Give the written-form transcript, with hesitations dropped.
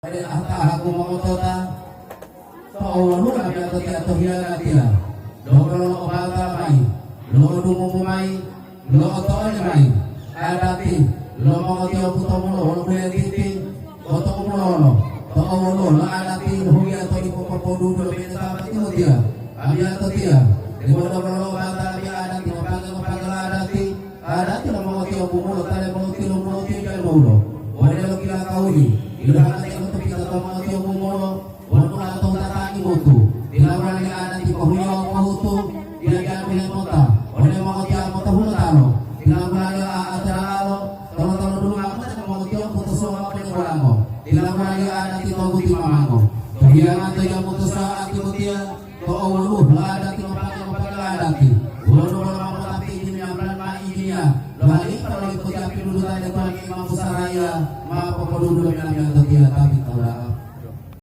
Aku mau tota Paulu kami atau hiara dia lo bata mai lo dumu mai lo toy mai adati lo mau dia puto mulo lo boleh titi foto mulo to mulo lo adati hobi atau di podo lo beta pati dia kami atau dia lo bata kami adati pagal adati lo mau dia mulo tale mau dia kai mulo boleh lo kira kauli ila adati untuk kita mau dia mulo walaupun atau tataki mutu dilawan yang ada di pahunya mutu dilagan dengan mota oleh mau dia mota hulu talo dilawan yang acara lo talo dulu aku tak mau dia putus sama apa yang orang dilawan yang ada di togu di mamaku dia nanti yang putus saat itu dia to awal ada di